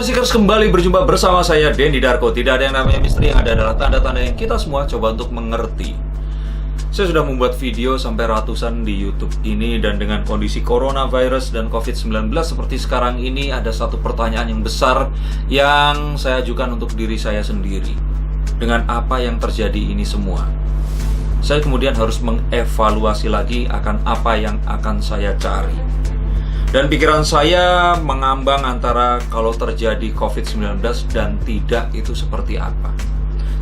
Seekers, kembali berjumpa bersama saya Denny Darko. Tidak ada yang namanya misteri, yang ada adalah tanda-tanda yang kita semua coba untuk mengerti. Saya sudah membuat video sampai ratusan di YouTube ini, dan dengan kondisi coronavirus dan COVID-19 seperti sekarang ini, ada satu pertanyaan yang besar yang saya ajukan untuk diri saya sendiri. Dengan apa yang terjadi ini semua, saya kemudian harus mengevaluasi lagi akan apa yang akan saya cari. Dan pikiran saya mengambang antara kalau terjadi COVID-19 dan tidak itu seperti apa.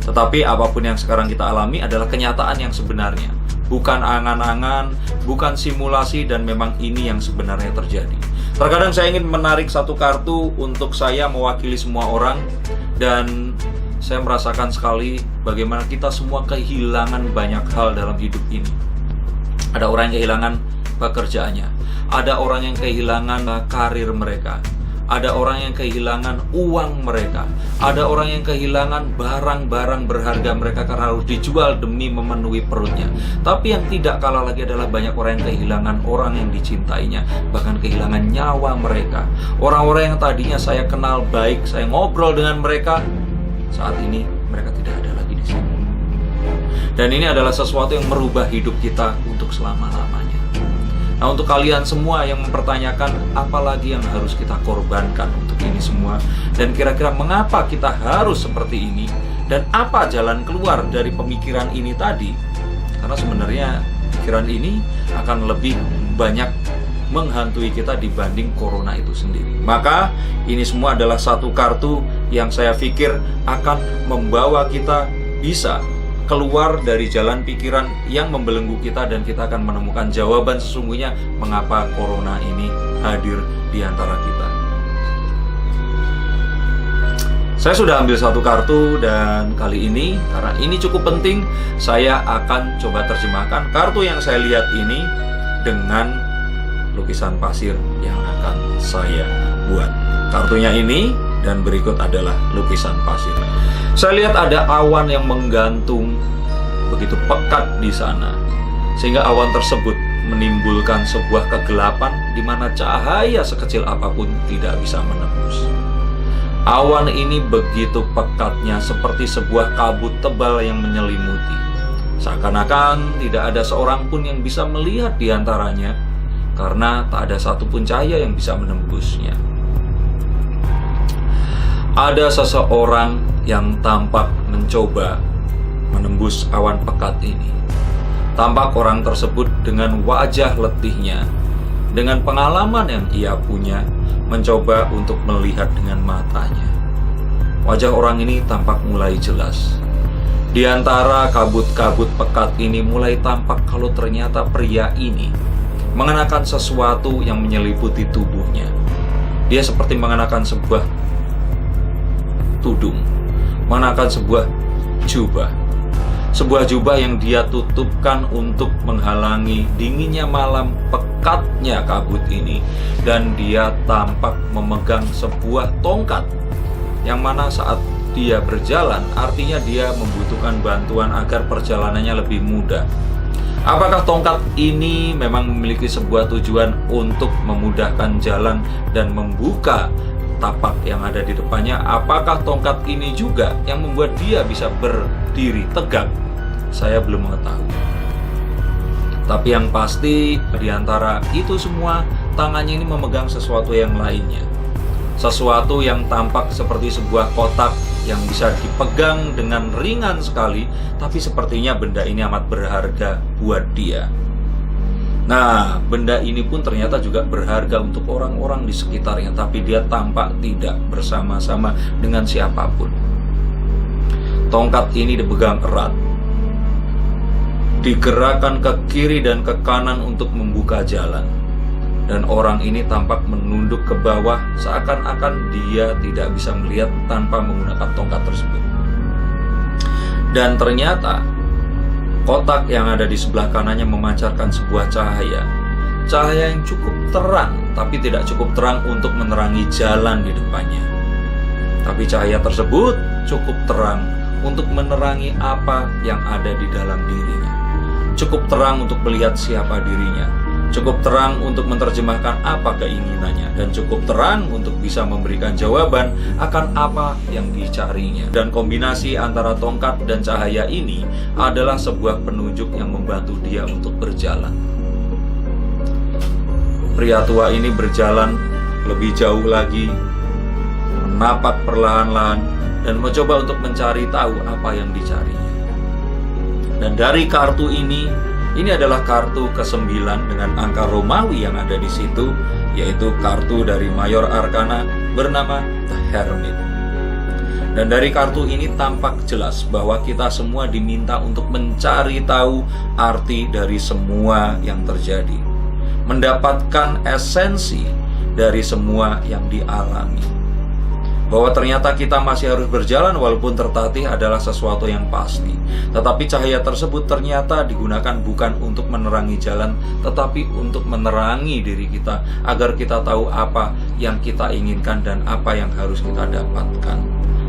Tetapi apapun yang sekarang kita alami adalah kenyataan yang sebenarnya. Bukan angan-angan, bukan simulasi, dan memang ini yang sebenarnya terjadi. Terkadang saya ingin menarik satu kartu untuk saya mewakili semua orang. Dan saya merasakan sekali bagaimana kita semua kehilangan banyak hal dalam hidup ini. Ada orang yang kehilangan pekerjaannya, ada orang yang kehilangan karir mereka, ada orang yang kehilangan uang mereka, ada orang yang kehilangan barang-barang berharga mereka karena harus dijual demi memenuhi perutnya. Tapi yang tidak kalah lagi adalah banyak orang yang kehilangan orang yang dicintainya, bahkan kehilangan nyawa mereka. Orang-orang yang tadinya saya kenal baik, saya ngobrol dengan mereka, saat ini mereka tidak ada lagi di sini. Dan ini adalah sesuatu yang merubah hidup kita untuk selama-lamanya. Nah, untuk kalian semua yang mempertanyakan apa lagi yang harus kita korbankan untuk ini semua, dan kira-kira mengapa kita harus seperti ini, dan apa jalan keluar dari pemikiran ini tadi, karena sebenarnya pikiran ini akan lebih banyak menghantui kita dibanding corona itu sendiri. Maka ini semua adalah satu kartu yang saya pikir akan membawa kita bisa keluar dari jalan pikiran yang membelenggu kita, dan kita akan menemukan jawaban sesungguhnya mengapa corona ini hadir di antara kita. Saya sudah ambil satu kartu, dan kali ini karena ini cukup penting, saya akan coba terjemahkan kartu yang saya lihat ini dengan lukisan pasir yang akan saya buat. Kartunya ini dan berikut adalah lukisan pasir. Saya lihat ada awan yang menggantung begitu pekat di sana, sehingga awan tersebut menimbulkan sebuah kegelapan di mana cahaya sekecil apapun tidak bisa menembus. Awan ini begitu pekatnya seperti sebuah kabut tebal yang menyelimuti. Seakan-akan tidak ada seorang pun yang bisa melihat di antaranya, karena tak ada satupun cahaya yang bisa menembusnya. Ada seseorang yang tampak mencoba menembus awan pekat ini. Tampak orang tersebut dengan wajah letihnya, dengan pengalaman yang ia punya, mencoba untuk melihat dengan matanya. Wajah orang ini tampak mulai jelas. Di antara kabut-kabut pekat ini mulai tampak kalau ternyata pria ini mengenakan sesuatu yang menyeliputi tubuhnya. Dia seperti mengenakan sebuah tudung, mengenakan sebuah jubah. Sebuah jubah yang dia tutupkan untuk menghalangi dinginnya malam, pekatnya kabut ini. Dan dia tampak memegang sebuah tongkat, yang mana saat dia berjalan, artinya dia membutuhkan bantuan agar perjalanannya lebih mudah. Apakah tongkat ini memang memiliki sebuah tujuan untuk memudahkan jalan dan membuka tapak yang ada di depannya? Apakah tongkat ini juga yang membuat dia bisa berdiri tegak? Saya belum mengetahui. Tapi yang pasti di antara itu semua, tangannya ini memegang sesuatu yang lainnya. Sesuatu yang tampak seperti sebuah kotak yang bisa dipegang dengan ringan sekali, tapi sepertinya benda ini amat berharga buat dia. Nah, benda ini pun ternyata juga berharga untuk orang-orang di sekitarnya, tapi dia tampak tidak bersama-sama dengan siapapun. Tongkat ini dipegang erat, digerakkan ke kiri dan ke kanan untuk membuka jalan. Dan orang ini tampak menunduk ke bawah, seakan-akan dia tidak bisa melihat tanpa menggunakan tongkat tersebut. Dan ternyata kotak yang ada di sebelah kanannya memancarkan sebuah cahaya. Cahaya yang cukup terang, tapi tidak cukup terang untuk menerangi jalan di depannya. Tapi cahaya tersebut cukup terang untuk menerangi apa yang ada di dalam dirinya. Cukup terang untuk melihat siapa dirinya. cukup terang untuk menerjemahkan apa keinginannya, dan cukup terang untuk bisa memberikan jawaban akan apa yang dicarinya. Dan kombinasi antara tongkat dan cahaya ini adalah sebuah penunjuk yang membantu dia untuk berjalan. Pria tua ini berjalan lebih jauh lagi, menapak perlahan-lahan, dan mencoba untuk mencari tahu apa yang dicarinya. Dan dari kartu ini adalah kartu ke-9 dengan angka Romawi yang ada di situ, yaitu kartu dari Mayor Arkana bernama The Hermit. Dan dari kartu ini tampak jelas bahwa kita semua diminta untuk mencari tahu arti dari semua yang terjadi, mendapatkan esensi dari semua yang dialami. Bahwa ternyata kita masih harus berjalan walaupun tertatih adalah sesuatu yang pasti. Tetapi cahaya tersebut ternyata digunakan bukan untuk menerangi jalan, tetapi untuk menerangi diri kita, agar kita tahu apa yang kita inginkan dan apa yang harus kita dapatkan.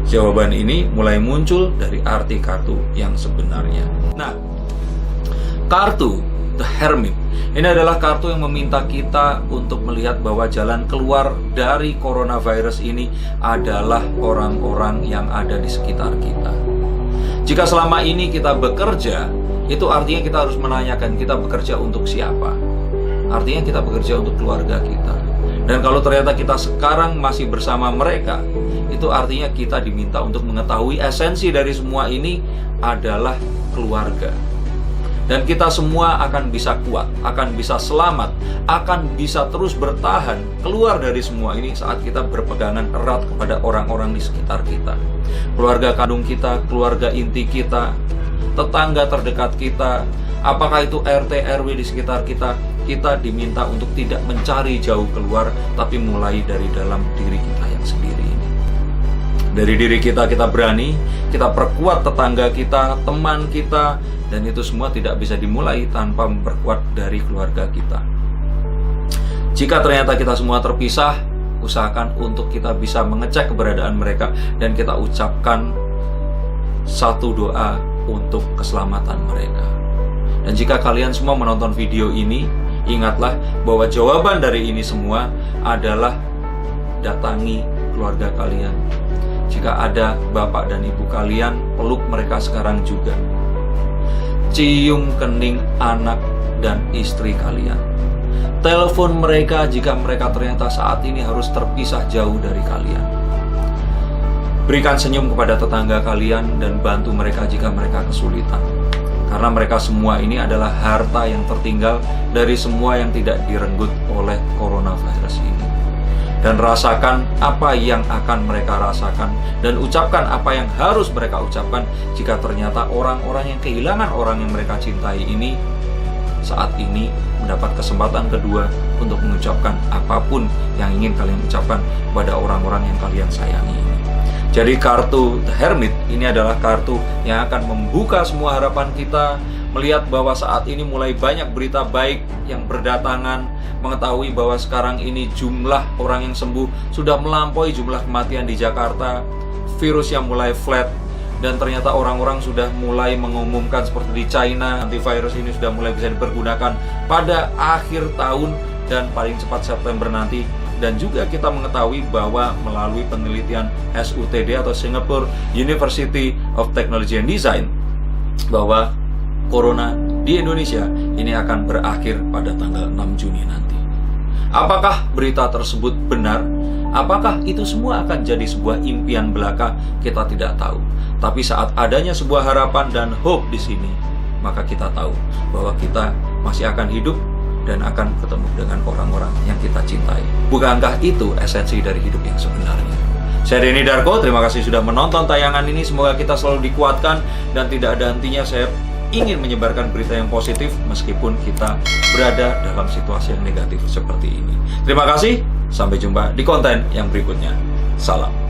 Jawaban ini mulai muncul dari arti kartu yang sebenarnya. Nah, kartu The Hermit ini adalah kartu yang meminta kita untuk melihat bahwa jalan keluar dari coronavirus ini adalah orang-orang yang ada di sekitar kita. Jika selama ini kita bekerja, itu artinya kita harus menanyakan, kita bekerja untuk siapa? Artinya kita bekerja untuk keluarga kita. Dan kalau ternyata kita sekarang masih bersama mereka, itu artinya kita diminta untuk mengetahui esensi dari semua ini adalah keluarga. Dan kita semua akan bisa kuat, akan bisa selamat, akan bisa terus bertahan keluar dari semua ini saat kita berpegangan erat kepada orang-orang di sekitar kita. Keluarga kandung kita, keluarga inti kita, tetangga terdekat kita, apakah itu RT RW di sekitar kita, kita diminta untuk tidak mencari jauh keluar, tapi mulai dari dalam diri kita yang sendiri ini. Dari diri kita berani, kita perkuat tetangga kita, teman kita, dan itu semua tidak bisa dimulai tanpa memperkuat dari keluarga kita. Jika ternyata kita semua terpisah, usahakan untuk kita bisa mengecek keberadaan mereka dan kita ucapkan satu doa untuk keselamatan mereka. Dan jika kalian semua menonton video ini, ingatlah bahwa jawaban dari ini semua adalah datangi keluarga kalian. Jika ada bapak dan ibu kalian, peluk mereka sekarang juga. Cium kening anak dan istri kalian. Telepon mereka jika mereka ternyata saat ini harus terpisah jauh dari kalian. Berikan senyum kepada tetangga kalian dan bantu mereka jika mereka kesulitan. Karena mereka semua ini adalah harta yang tertinggal dari semua yang tidak direnggut oleh coronavirus ini. Dan rasakan apa yang akan mereka rasakan, dan ucapkan apa yang harus mereka ucapkan jika ternyata orang-orang yang kehilangan orang yang mereka cintai ini saat ini mendapat kesempatan kedua untuk mengucapkan apapun yang ingin kalian ucapkan pada orang-orang yang kalian sayangi ini. Jadi kartu The Hermit ini adalah kartu yang akan membuka semua harapan kita, melihat bahwa saat ini mulai banyak berita baik yang berdatangan, mengetahui bahwa sekarang ini jumlah orang yang sembuh sudah melampaui jumlah kematian di Jakarta, virus yang mulai flat, dan ternyata orang-orang sudah mulai mengumumkan seperti di China, antivirus ini sudah mulai bisa dipergunakan pada akhir tahun dan paling cepat September nanti. Dan juga kita mengetahui bahwa melalui penelitian SUTD atau Singapore University of Technology and Design, bahwa Corona di Indonesia ini akan berakhir pada tanggal 6 Juni nanti. Apakah berita tersebut benar? Apakah itu semua akan jadi sebuah impian belaka? Kita tidak tahu. Tapi saat adanya sebuah harapan dan hope di sini, maka kita tahu bahwa kita masih akan hidup dan akan ketemu dengan orang-orang yang kita cintai. Bukankah itu esensi dari hidup yang sebenarnya? Saya Denny Darko, terima kasih sudah menonton tayangan ini. Semoga kita selalu dikuatkan dan tidak ada hentinya saya ingin menyebarkan berita yang positif meskipun kita berada dalam situasi yang negatif seperti ini. Terima kasih, sampai jumpa di konten yang berikutnya. Salam.